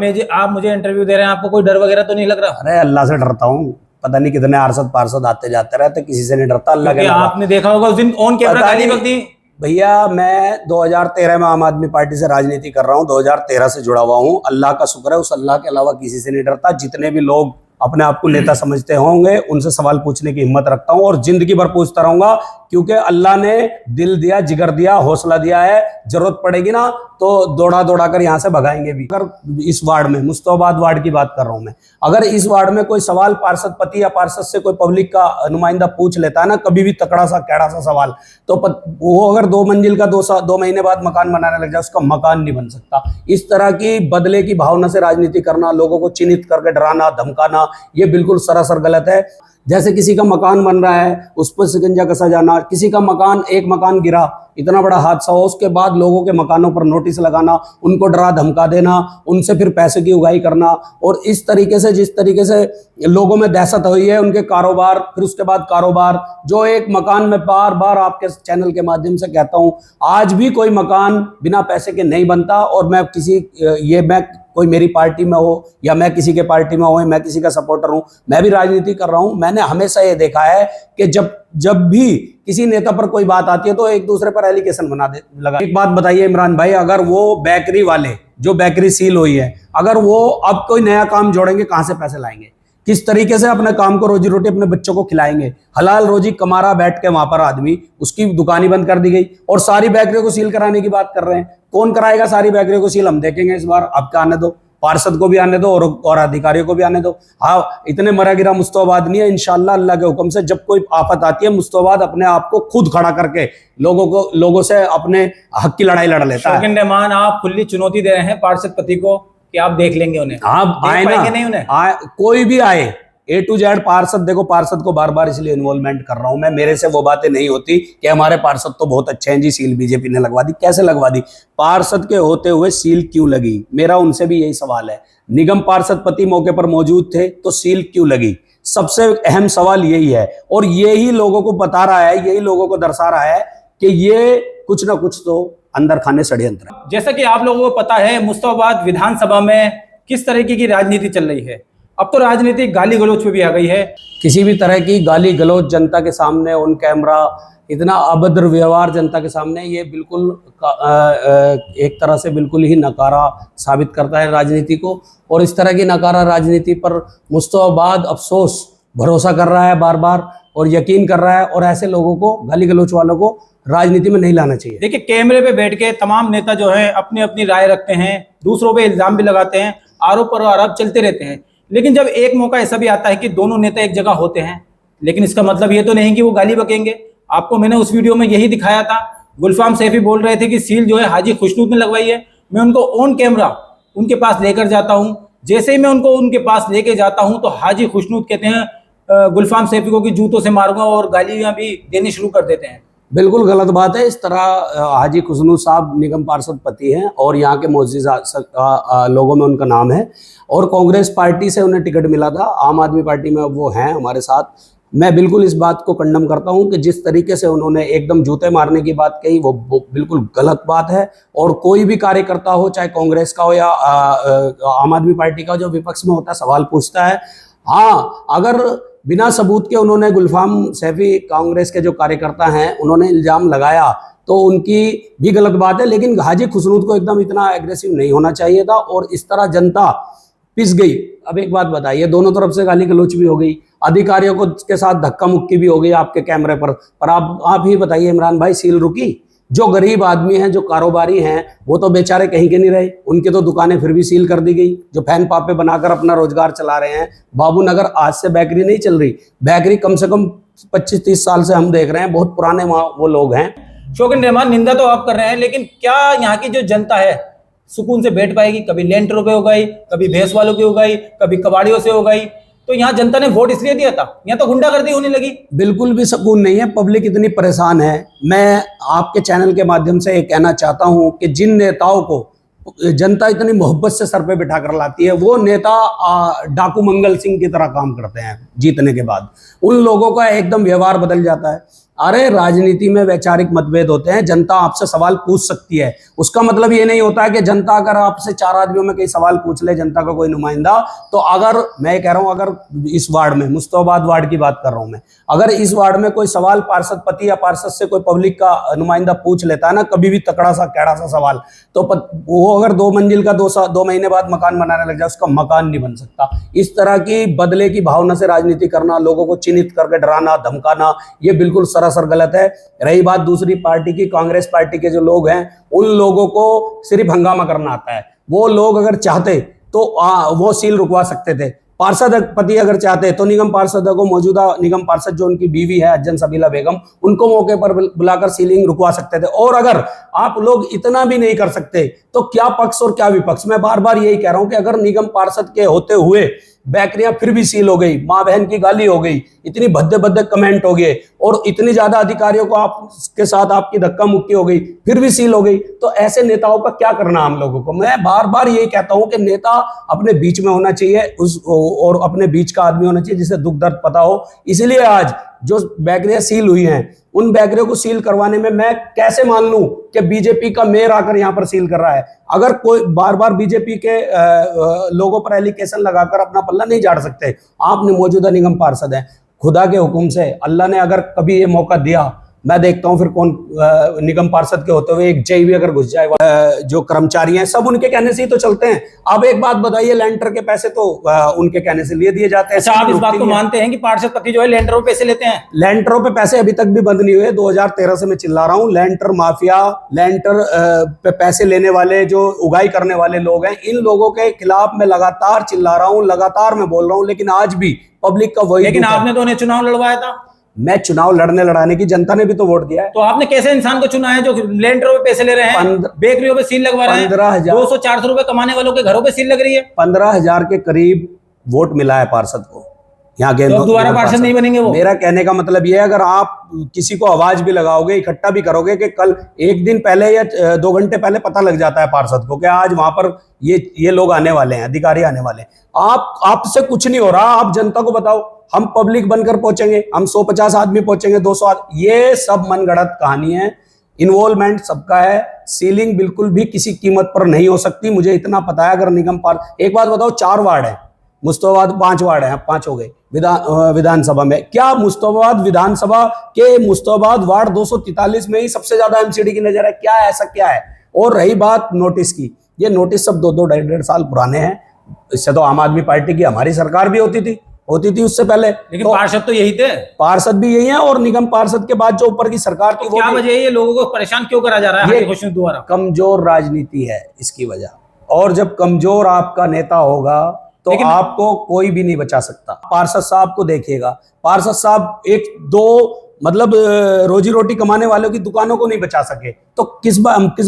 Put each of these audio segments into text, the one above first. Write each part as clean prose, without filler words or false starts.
आप मुझे इंटरव्यू दे रहे हैं, आपको कोई डर वगैरह तो नहीं लग रहा? अरे अल्लाह से डरता हूँ, पता नहीं कितने आरसद पार्षद आते जाते रहते, किसी से नहीं डरता अल्लाह के अलावा। आपने देखा होगा उस दिन ऑन कैमरा गाली बकती। भैया मैं 2013 में आम आदमी पार्टी से राजनीति कर रहा हूँ, 2013 से जुड़ा हुआ हूँ। अल्लाह का शुक्र है, उस अल्लाह के अलावा किसी से नहीं डरता। जितने भी लोग अपने आप को नेता समझते होंगे उनसे सवाल पूछने की हिम्मत रखता हूं और जिंदगी भर पूछता रहूंगा, क्योंकि अल्लाह ने दिल दिया, जिगर दिया, हौसला दिया है। जरूरत पड़ेगी ना तो दौड़ा दौड़ा कर यहां से भगाएंगे भी। अगर इस वार्ड में, मुस्तफाबाद वार्ड की बात कर रहा हूं मैं, अगर इस वार्ड में कोई सवाल पार्षद पति या पार्षद से कोई पब्लिक का नुमाइंदा पूछ लेता है ना, कभी भी तकड़ा सा कैड़ा सा सवाल, तो वो अगर 2 मंजिल का 2 महीने बाद मकान बनाने लग जाए, उसका मकान नहीं बन सकता। इस तरह की बदले की भावना से राजनीति करना, लोगों को चिन्हित करके डराना धमकाना, ये बिल्कुल सरासर गलत है। जैसे किसी का मकान बन रहा है, उस पर शिकंजा कसा जाना, किसी का मकान, एक मकान गिरा, इतना बड़ा हादसा हो, उसके बाद लोगों के मकानों पर नोटिस लगाना, उनको डरा धमका देना, उनसे फिर पैसे की उगाही करना, और इस तरीके से जिस तरीके से लोगों में दहशत हुई है, उनके कारोबार, फिर उसके बाद कारोबार, जो एक मकान में बार बार आपके चैनल के माध्यम से कहता हूं, आज भी कोई मकान बिना पैसे के नहीं बनता। और मैं कोई मेरी पार्टी में हो या मैं किसी के पार्टी में हो, मैं किसी का सपोर्टर हूं, मैं भी राजनीति कर रहा हूं, मैंने हमेशा ये देखा है कि जब भी किसी नेता पर कोई बात आती है तो एक दूसरे पर एलिगेशन लगा। एक बात बताइए इमरान भाई, अगर वो बेकरी वाले, जो बेकरी सील हुई है, अगर वो अब कोई नया काम जोड़ेंगे, कहां से पैसे लाएंगे? किस तरीके से अपने काम को, रोजी रोटी अपने बच्चों को खिलाएंगे? हलाल रोजी कमा रहा बैठ के वहां पर आदमी, उसकी दुकान ही बंद कर दी गई और सारी बेकरियों को सील कराने की बात कर रहे हैं। कौन कराएगा सारी बेकरियों को सील? हम देखेंगे इस बार। आपका आने दो, पार्षद को भी आने दो और अधिकारियों को भी आने दो। हाँ, इतने मरा गिरा मुस्तफाबाद नहीं है। इंशाल्लाह अल्लाह के हुक्म से जब कोई आफत आती है, मुस्तफाबाद अपने आप को खुद खड़ा करके लोगों से अपने हक की लड़ाई लड़ लेता है। शौकीन रहमान, आप खुली चुनौती दे रहे हैं पार्षद पति को कि आप देख लेंगे उन्हें? आप आए ना, नहीं उन्हें कोई भी आए, A to Z पार्षद। देखो, पार्षद को बार बार इसलिए इन्वॉल्वमेंट कर रहा हूं मैं, मेरे से वो बातें नहीं होती कि हमारे पार्षद तो बहुत अच्छे हैं जी, सील बीजेपी ने लगवा दी। कैसे लगवा दी? पार्षद के होते हुए सील क्यों लगी? मेरा उनसे भी यही सवाल है। निगम पार्षद पति मौके पर मौजूद थे तो सील क्यों लगी? सबसे अहम सवाल यही है, और यही लोगों को बता रहा है, यही लोगों को दर्शा रहा है कि ये कुछ ना कुछ तो अंदर खाने षड्यंत्र। जैसा कि आप लोगों को पता है, मुस्तफाबाद विधानसभा में किस तरीके की राजनीति चल रही है। अब तो राजनीति गाली गलौज पे भी आ गई है। किसी भी तरह की गाली गलौज जनता के सामने, ऑन कैमरा, इतना अभद्र व्यवहार जनता के सामने, ये बिल्कुल एक तरह से बिल्कुल ही नकारा साबित करता है राजनीति को। और इस तरह की नकारा राजनीति पर मुस्तफाबाद अफसोस भरोसा कर रहा है बार बार, और यकीन कर रहा है, और ऐसे लोगों को, गाली गलौज वालों को राजनीति में नहीं लाना चाहिए। देखिए, कैमरे पे बैठ के तमाम नेता जो है अपनी अपनी राय रखते हैं, दूसरों पे इल्जाम भी लगाते हैं, आरोप पर आरोप चलते रहते हैं। लेकिन जब एक मौका ऐसा भी आता है कि दोनों नेता एक जगह होते हैं, लेकिन इसका मतलब ये तो नहीं कि वो गाली बकेंगे। आपको मैंने उस वीडियो में यही दिखाया था। गुलफाम सैफी बोल रहे थे कि सील जो है हाजी खुशनूद ने लगवाई है। मैं उनको ऑन कैमरा उनके पास लेकर जाता हूं। जैसे ही मैं उनको उनके पास लेके जाता हूं तो हाजी खुशनूद कहते हैं गुलफाम सैफी को कि जूतों से मारूंगा, और गालियां भी देनी शुरू कर देते हैं। बिल्कुल गलत बात है। इस तरह हाजी खुशनूद साहब निगम पार्षद पति हैं और यहाँ के मोअज़्ज़िज़ लोगों में उनका नाम है, और कांग्रेस पार्टी से उन्हें टिकट मिला था। आम आदमी पार्टी में वो हैं हमारे साथ। मैं बिल्कुल इस बात को कंडम करता हूं कि जिस तरीके से उन्होंने एकदम जूते मारने की बात कही, वो बिल्कुल गलत बात है। और कोई भी कार्यकर्ता हो, चाहे कांग्रेस का हो या आम आदमी पार्टी का, जो विपक्ष में होता है, सवाल पूछता है। हाँ, अगर बिना सबूत के उन्होंने, गुलफाम सैफी कांग्रेस के जो कार्यकर्ता हैं, उन्होंने इल्जाम लगाया तो उनकी भी गलत बात है। लेकिन हाजी खुशनूद को एकदम इतना एग्रेसिव नहीं होना चाहिए था, और इस तरह जनता पिस गई। अब एक बात बताइए, दोनों तरफ से गाली गलौच भी हो गई, अधिकारियों को के साथ धक्का मुक्की भी हो गई आपके कैमरे पर आप ही बताइए इमरान भाई, सील रुकी? जो गरीब आदमी हैं, जो कारोबारी हैं, वो तो बेचारे कहीं के नहीं रहे। उनकी तो दुकानें फिर भी सील कर दी गई, जो फैन पापे बनाकर अपना रोजगार चला रहे हैं। बाबू नगर आज से बेकरी नहीं चल रही, बेकरी कम से कम 25-30 साल से हम देख रहे हैं, बहुत पुराने वो लोग हैं। शौकीन रहमान, निंदा तो आप कर रहे हैं, लेकिन क्या यहाँ की जो जनता है सुकून से बैठ पाएगी? कभी लेंटरों पे हो गई, कभी भैंस वालों की हो गई, कभी कबाड़ियों से हो गई। तो यहाँ जनता ने वोट इसलिए दिया था, यहाँ तो गुंडागर्दी होने लगी। बिल्कुल भी सुकून नहीं है, पब्लिक इतनी परेशान है। मैं आपके चैनल के माध्यम से ये कहना चाहता हूं कि जिन नेताओं को जनता इतनी मोहब्बत से सर पे बिठा कर लाती है, वो नेता डाकू मंगल सिंह की तरह काम करते हैं जीतने के बाद। उन लोगों का एकदम व्यवहार बदल जाता है। अरे राजनीति में वैचारिक मतभेद होते हैं, जनता आपसे सवाल पूछ सकती है। उसका मतलब ये नहीं होता है कि जनता अगर आपसे 4 आदमियों में कई सवाल पूछ ले, जनता का कोई नुमाइंदा, तो अगर मैं कह रहा हूं, अगर इस वार्ड में, मुस्तफाबाद वार्ड की बात कर रहा हूं मैं, अगर इस वार्ड में कोई सवाल पार्षद पति या पार्षद से कोई पब्लिक का नुमाइंदा पूछ लेता है ना, कभी भी तकड़ा सा कैड़ा सा सवाल, तो वो अगर 2 मंजिल का 2 महीने बाद मकान बनाने लग जाए, उसका मकान नहीं बन सकता। इस तरह की बदले की भावना से राजनीति करना, लोगों को चिन्हित करके डराना धमकाना, ये बिल्कुल सरासर गलत है। रही बात दूसरी पार्टी की, कांग्रेस पार्टी के जो लोग हैं, उन लोगों को सिर्फ हंगामा करना आता है। वो लोग अगर चाहते तो वो सील रुकवा सकते थे। पार्षद पति अगर चाहते तो निगम पार्षद को, मौजूदा निगम पार्षद जो उनकी बीवी है अज्जन सबीला बेगम, उनको मौके पर बुलाकर सीलिंग रुकवा सकते थे। और अगर आप लोग इतना भी नहीं कर सकते तो क्या पक्ष और क्या विपक्ष, मैं बार बार यही कह रहा हूं कि अगर निगम पार्षद के होते हुए बेकरियां फिर भी सील हो गई, माँ बहन की गाली हो गई, इतनी भद्दे भद्दे कमेंट हो गए और इतनी ज्यादा अधिकारियों को आपके साथ आपकी धक्का मुक्की हो गई, फिर भी सील हो गई, तो ऐसे नेताओं का क्या करना हम लोगों को। मैं बार बार यही कहता हूं कि नेता अपने बीच में होना चाहिए, और अपने बीच का आदमी होना चाहिए जिसे दुख दर्द पता हो। इसलिए आज जो बेकरियां सील हुई हैं, उन बेकरियों को सील करवाने में मैं कैसे मान लूं कि बीजेपी का मेयर आकर यहां पर सील कर रहा है। अगर कोई बार बार बीजेपी के लोगों पर एलिगेशन लगाकर अपना पल्ला नहीं झाड़ सकते। आपने मौजूदा निगम पार्षद हैं, खुदा के हुक्म से अल्लाह ने अगर कभी ये मौका दिया, मैं देखता हूं फिर कौन निगम पार्षद के होते हुए एक जय भी अगर घुस जाए, जो कर्मचारी हैं सब उनके कहने से ही तो चलते हैं। अब एक बात बताइए, लेंटर के पैसे तो उनके कहने से लिए दिए जाते हैं। अच्छा, आप इस बात को मानते हैं कि पार्षद पति जो है लेंटरों पे पैसे लेते हैं? लेंटरों पे पैसे अभी तक भी बंद नहीं हुए। 2013 से मैं चिल्ला रहा हूं, लेंटर माफिया, लेंटर पे पैसे लेने वाले, जो उगाई करने वाले लोग हैं, इन लोगों के खिलाफ मैं लगातार चिल्ला रहा हूं, लगातार मैं बोल रहा हूं, लेकिन आज भी पब्लिक का वही। लेकिन आपने तो उन्हें चुनाव लड़वाया था। मैं चुनाव लड़ने की जनता ने भी तो वोट दिया है। तो आपने कैसे इंसान को चुना है जो लेंटरों पे पैसे ले रहे हैं, बेकरियों पे सील लगवा रहे हैं, 200-400 रुपए कमाने वालों के घरों पे सील लग रही है? 15,000 के करीब वोट मिला है पार्षद को यहाँ के। तो दोबारा पार्षद नहीं बनेंगे वो? मेरा कहने का मतलब ये है, अगर आप किसी को आवाज भी लगाओगे, इकट्ठा भी करोगे, कि कल एक दिन पहले या 2 घंटे पहले पता लग जाता है पार्षद को कि आज वहां पर ये लोग आने वाले हैं, अधिकारी आने वाले हैं। आपसे कुछ नहीं हो रहा, आप जनता को बताओ, हम पब्लिक बनकर पहुंचेंगे, हम 150 आदमी पहुंचेंगे, 200 आदमी, ये सब मनगढ़ंत कहानी है। इन्वॉल्वमेंट सबका है, सीलिंग बिल्कुल भी किसी कीमत पर नहीं हो सकती, मुझे इतना पता है। अगर निगम एक बात बताओ, 4 वार्ड है, मुस्तफाबाद 5 वार्ड है, 5 हो गए विधानसभा में। क्या मुस्तफाबाद विधानसभा के मुस्तफाबाद वार्ड 243 में ही सबसे ज्यादा एमसीडी की नजर है? क्या ऐसा क्या है? और रही बात नोटिस की, ये नोटिस सब 2-2, 1.5 साल पुराने हैं। इससे तो आम आदमी पार्टी की हमारी सरकार भी होती थी उससे पहले। लेकिन तो पार्षद तो यही थे, पार्षद भी यही है, और निगम पार्षद के बाद जो ऊपर की सरकार थी, तो क्या वजह है ये लोगों को परेशान क्यों करा जा रहा है? ये द्वारा कमजोर राजनीति है इसकी वजह। और जब कमजोर आपका नेता होगा तो आपको कोई भी नहीं बचा सकता। पार्षद साहब को देखिएगा, पार्षद साहब 1-2 मतलब रोजी रोटी कमाने वालों की दुकानों को नहीं बचा सके, तो किस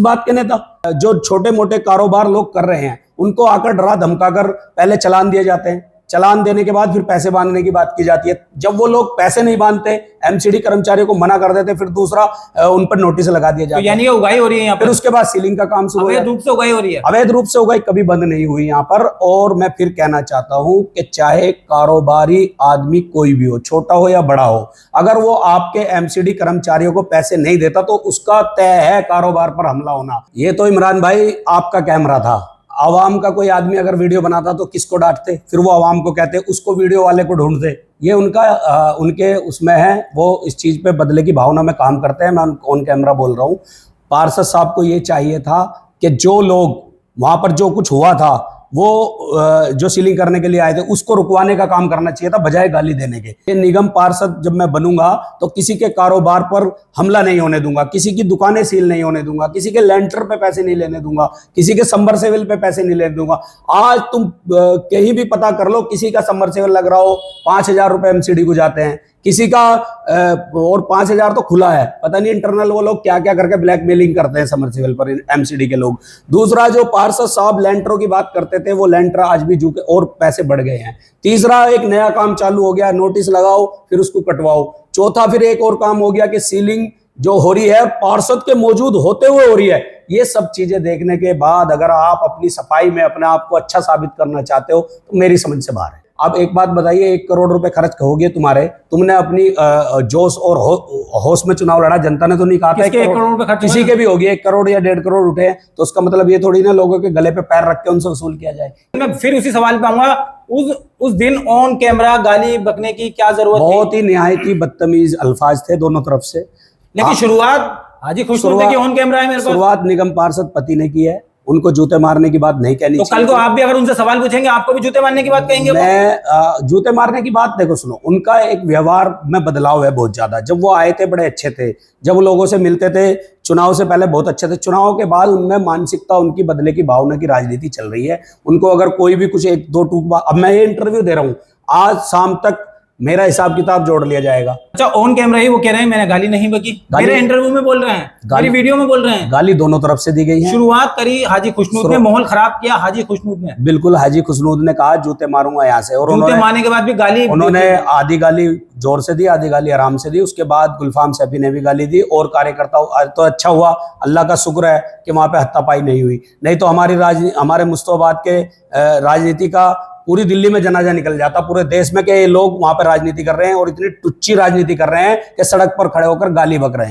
बात के नेता? जो छोटे मोटे कारोबार लोग कर रहे हैं, उनको आकर डरा धमकाकर पहले चालान दिए जाते हैं, चालान देने के बाद फिर पैसे बांधने की बात की जाती है। जब वो लोग पैसे नहीं बांधते, एमसीडी कर्मचारियों को मना कर देते, फिर दूसरा उन पर नोटिस लगा दिया जाता है। यानी उगाई हो रही है यहाँ पर। फिर उसके बाद सीलिंग का काम शुरू, अवैध रूप से उगाई हो रही है। अवैध रूप से उगाई कभी बंद नहीं हुई यहाँ पर। और मैं फिर कहना चाहता हूं कि चाहे कारोबारी आदमी कोई भी हो, छोटा हो या बड़ा हो, अगर वो आपके एमसीडी कर्मचारियों को पैसे नहीं देता तो उसका तय है कारोबार पर हमला होना। ये तो इमरान भाई आपका कैमरा था, आवाम का कोई आदमी अगर वीडियो बनाता तो किसको डांटते? फिर वो आवाम को कहते, उसको वीडियो वाले को ढूंढते। ये उनके उसमें है, वो इस चीज पे बदले की भावना में काम करते हैं। मैं ऑन कैमरा बोल रहा हूँ, पार्षद साहब को ये चाहिए था कि जो लोग वहां पर जो कुछ हुआ था, वो जो सीलिंग करने के लिए आए थे, उसको रुकवाने का काम करना चाहिए था, बजाय गाली देने के। ये निगम पार्षद जब मैं बनूंगा तो किसी के कारोबार पर हमला नहीं होने दूंगा, किसी की दुकानें सील नहीं होने दूंगा, किसी के लेंटर पे पैसे नहीं लेने दूंगा, किसी के सबमर्सिबल पे पैसे नहीं लेने दूंगा। आज तुम कहीं भी पता कर लो, किसी का सबमर्सिबल लग रहा हो, 5,000 रुपए एमसीडी को जाते हैं, किसी का और 5,000 तो खुला है, पता नहीं इंटरनल वो लोग क्या क्या करके ब्लैकमेलिंग करते हैं सबमर्सिबल पर एमसीडी के लोग। दूसरा, जो पार्षद साहब लेंटरों की बात करते थे, वो लेंटर आज भी झुके और पैसे बढ़ गए हैं। तीसरा, एक नया काम चालू हो गया, नोटिस लगाओ फिर उसको कटवाओ। चौथा, फिर एक और काम हो गया कि सीलिंग जो हो रही है पार्षद के मौजूद होते हुए हो रही है। ये सब चीजें देखने के बाद अगर आप अपनी सफाई में अपने आप को अच्छा साबित करना चाहते हो तो मेरी समझ से बाहर है। अब एक बात बताइए, 1 करोड़ रुपए खर्च हो गए तुम्हारे, तुमने अपनी जोश और होश में चुनाव लड़ा, जनता ने तो नहीं कहा था किसके 1 करोड़ रुपए खर्च किसी के भी हो गए 1 करोड़ या 1.5 करोड़ उठे हैं, तो उसका मतलब ये थोड़ी ना लोगों के गले पे पैर रख के उनसे वसूल किया जाए। मैं फिर उसी सवाल पे आऊंगा, उस दिन ऑन कैमरा गाली बकने की क्या जरूरत थी? बहुत ही निहायत ही बदतमीज अल्फाज थे दोनों तरफ से। लेकिन शुरुआत हाजी खुशनूर ने की, ऑन कैमरा है मेरे पास। शुरुआत निगम पार्षद पति ने की है, उनको जूते मारने की बात नहीं कहनी तो चाहिए। कल को आप भी अगर उनसे सवाल पूछेंगे, आपको भी जूते मारने की बात कहेंगे वो? मैं जूते मारने की बात देखो, सुनो, उनका एक व्यवहार में बदलाव है बहुत ज्यादा। जब वो आए थे बड़े अच्छे थे, जब वो लोगों से मिलते थे चुनाव से पहले बहुत अच्छे थे, चुनाव के बाद उनमें मानसिकता उनकी बदले की भावना की राजनीति चल रही है। उनको अगर कोई भी कुछ 1-2 टूक, अब मैं ये इंटरव्यू दे रहा हूँ, आज शाम तक मेरा हिसाब किताब जोड़ लिया जाएगा। अच्छा, ऑन कैमरा ही वो कह रहे हैं मैंने गाली नहीं बकी, मेरे इंटरव्यू में बोल रहे हैं, मेरी वीडियो में बोल रहे हैं। गाली दोनों तरफ से दी गई है। शुरुआत करी हाजी खुशनूर ने, माहौल खराब किया हाजी खुशनूर ने। बिल्कुल, हाजी खुशनूद ने कहा जूते मारूंगा यहाँ से, और जूते मारने के बाद भी गाली उन्होंने आधी गाली जोर से दी, आधी गाली आराम से दी। उसके बाद गुलफाम सैफी ने भी गाली दी, और कार्यकर्ता तो अच्छा हुआ, अल्लाह का शुक्र है कि वहां पे हत्तापाई नहीं हुई, नहीं तो हमारे मुस्तफाबाद के राजनीति का पूरी दिल्ली में जनाजा निकल जाता, पूरे देश में, कि ये लोग वहां पर राजनीति कर रहे हैं और इतनी टुच्ची राजनीति कर रहे हैं कि सड़क पर खड़े होकर गाली बक रहे हैं।